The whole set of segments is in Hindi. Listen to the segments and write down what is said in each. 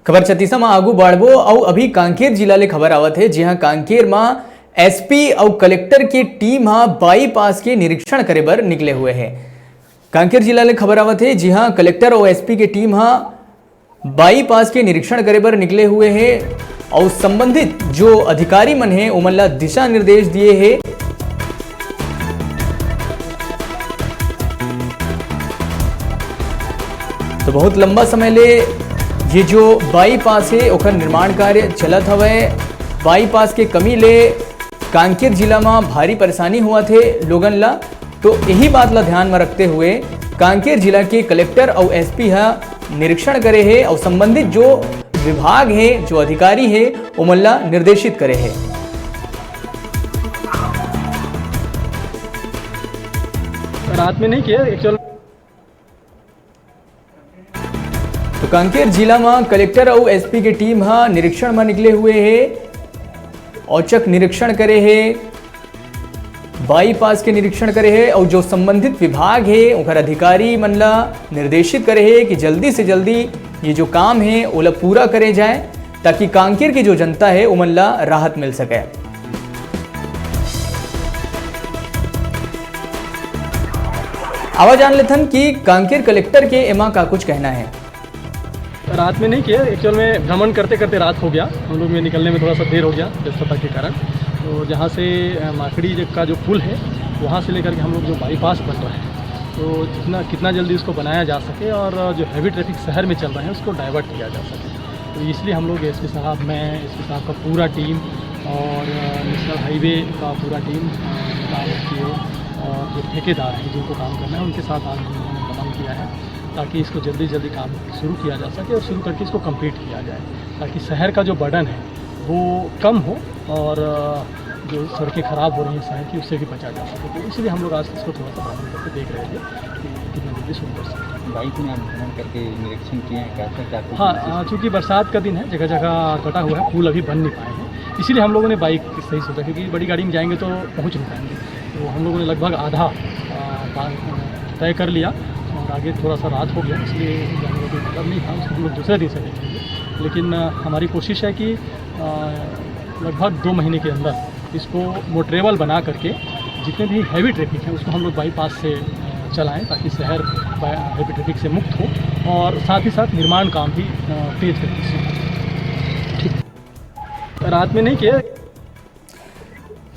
खबर छत्तीसा में आगू बढ़बो और अभी कांकेर जिला ले खबर आवत है। जी हाँ, कांकेर में एसपी और कलेक्टर की टीम बाईपास के निरीक्षण करे बर निकले हुए हैं। कांकेर जिला ले खबर आवत है। जी हाँ, कलेक्टर और एसपी की टीम बाईपास के निरीक्षण करे बर निकले हुए हैं और संबंधित जो अधिकारी मन है उमन ला दिशा निर्देश दिए हैं। तो बहुत लंबा समय ले ये जो बाईपास है ओकर निर्माण कार्य चलत हवे। बाईपास के कमी ले कांकेर जिला में भारी परेशानी हुआ थे लोगन ला। तो यही बात ला ध्यान में रखते हुए कांकेर जिला के कलेक्टर और एसपी निरीक्षण करे है और संबंधित जो विभाग है, जो अधिकारी है, उमन ला निर्देशित करे है। रात में नहीं किया एक्चुअल। तो कांकेर जिला में कलेक्टर और एसपी की टीम निरीक्षण में निकले हुए हैं। औचक निरीक्षण करे है, बाईपास के निरीक्षण करे है और जो संबंधित विभाग है उनका अधिकारी मन ला निर्देशित करे है कि जल्दी से जल्दी ये जो काम है वो पूरा करे जाए ताकि कांकेर की जो जनता है उमन ला राहत मिल सके। आवाज जान लेथन कि कांकेर कलेक्टर के एमा का कुछ कहना है। रात में नहीं किया एक्चुअल में, भ्रमण करते करते रात हो गया। हम लोग में निकलने में थोड़ा सा देर हो गया व्यस्तता के कारण। तो जहाँ से माकड़ी का जो पुल है वहाँ से लेकर के हम लोग जो बाईपास बन रहा है तो कितना जल्दी उसको बनाया जा सके और जो हैवी ट्रैफिक शहर में चल रहा है उसको डाइवर्ट किया जा सके। तो इसलिए हम लोग एसपी साहब, मैं एसपी साहब का पूरा टीम और नेशनल हाईवे का पूरा टीम काम किए और जो ठेकेदार हैं जिनको काम करना है उनके साथ आज उन्होंने कदम किया है ताकि इसको जल्दी जल्दी काम शुरू किया जा सके और शुरू करके इसको कंप्लीट किया जाए ताकि शहर का जो बर्डन है वो कम हो और जो सड़कें ख़राब हो रही हैं शहर की उससे भी बचा जा सके। तो इसलिए हम लोग आज इसको थोड़ा सा भ्रमण करके देख रहे थे कि कितना जल्दी शुरू कर सकते हैं। बाइक में भ्रमण करके निरीक्षण किए हैं, कैसे क्या? हाँ, चूँकि बरसात का दिन है, जगह जगह कटा हुआ है, पुल अभी बन नहीं पाए हैं, इसीलिए हम लोगों ने बाइक सही सोचा क्योंकि बड़ी गाड़ी में जाएंगे तो पहुँच नहीं पाएंगे। तो हम लोगों ने लगभग आधा तय कर लिया और आगे थोड़ा सा रात हो गया इसलिए जाने का कोई मतलब नहीं था। उसको हम लोग दूसरे दिन से देखेंगे, लेकिन हमारी कोशिश है कि लगभग 2 महीने के अंदर इसको मोटरेबल बना करके जितने भी हैवी ट्रैफिक है उसको हम लोग बाईपास से चलाएं ताकि शहर हैवी ट्रैफिक से मुक्त हो और साथ ही साथ निर्माण काम भी तेज गति से। ठीक, रात में नहीं किया।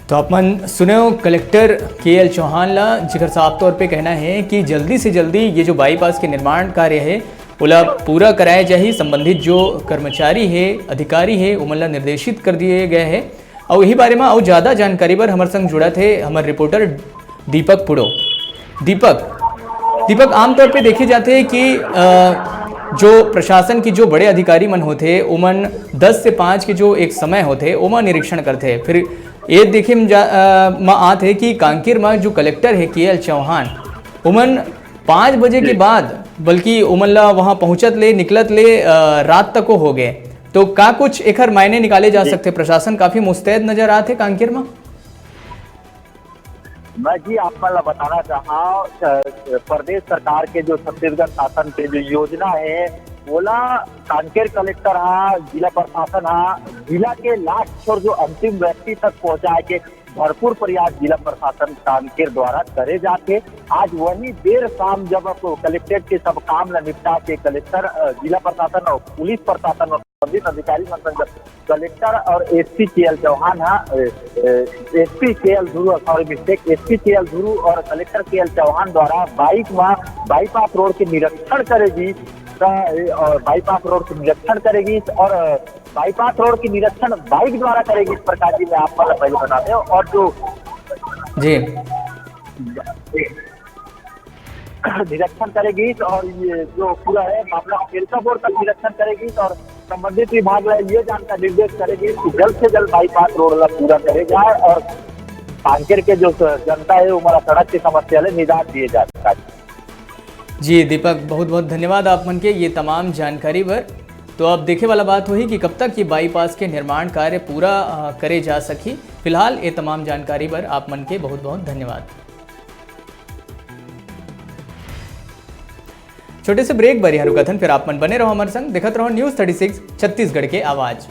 तो अपन सुने हो कलेक्टर KL चौहान ला, जिकर साफ तौर पे कहना है कि जल्दी से जल्दी ये जो बाईपास के निर्माण कार्य है वो पूरा कराया जाए। संबंधित जो कर्मचारी है, अधिकारी है, उमन ला निर्देशित कर दिए गए हैं। और यही बारे में और ज़्यादा जानकारी पर हमारे संग जुड़ा थे हमारे रिपोर्टर दीपक पुड़ो। दीपक, आमतौर पे देखे जाते हैं कि जो प्रशासन की जो बड़े अधिकारी मन होते उमन 10 से 5 के जो एक समय होते उमा निरीक्षण करते। फिर ये देखे में आते कि कांकेर में जो कलेक्टर है KL चौहान उमन 5 बजे के बाद बल्कि उमन ला वहाँ पहुँचत ले निकलत ले रात तक हो गए। तो का कुछ एक मायने निकाले जा सकते? प्रशासन काफी मुस्तैद नजर आते कांकेर में। मैं जी आपको बताना चाहा प्रदेश सरकार के जो छत्तीसगढ़ शासन के जो योजना है बोला कांकेर कलेक्टर जिला प्रशासन जिला के लास्ट छोर जो अंतिम व्यक्ति तक पहुंचाए के भरपूर प्रयास जिला प्रशासन कांकेर द्वारा करे जाते। आज वही देर शाम जब कलेक्ट्रेट के सब काम न निपटा के कलेक्टर, जिला प्रशासन और पुलिस प्रशासन और संबंधित अधिकारी मतलब कलेक्टर और SP KL Chauhan SP KL Dhruv SP KL Dhruv और कलेक्टर KL चौहान द्वारा बाईपास रोड के निरीक्षण करेगी और बाईपास रोड के निरीक्षण करेगी और बाईपास रोड की निरीक्षण बाइक द्वारा करेगी। इस प्रकार की मैं आपको पहले बताते हैं और जो जी निरीक्षण करेगी और ये जो पूरा है मामला मिर्जापुर तक निरीक्षण करेगी और संबंधित विभाग ये जानकारी निर्देश करेगी कि जल्द से जल्द बाईपास रोड पूरा करे जाए और कांकेर के जो जनता है हमारा सड़क की समस्या ले निदान दिए जाए। जी दीपक, बहुत बहुत धन्यवाद आप मन के ये तमाम जानकारी पर। तो अब देखे वाला बात हुई कि कब तक ये बाईपास के निर्माण कार्य पूरा करे जा सकी। फिलहाल ये तमाम जानकारी पर आप मन के बहुत बहुत धन्यवाद। छोटे से ब्रेक बारी रुका थन, फिर आप मन बने रहो हमारे संग, देखत रहो न्यूज़ 36 छत्तीसगढ़ के आवाज़।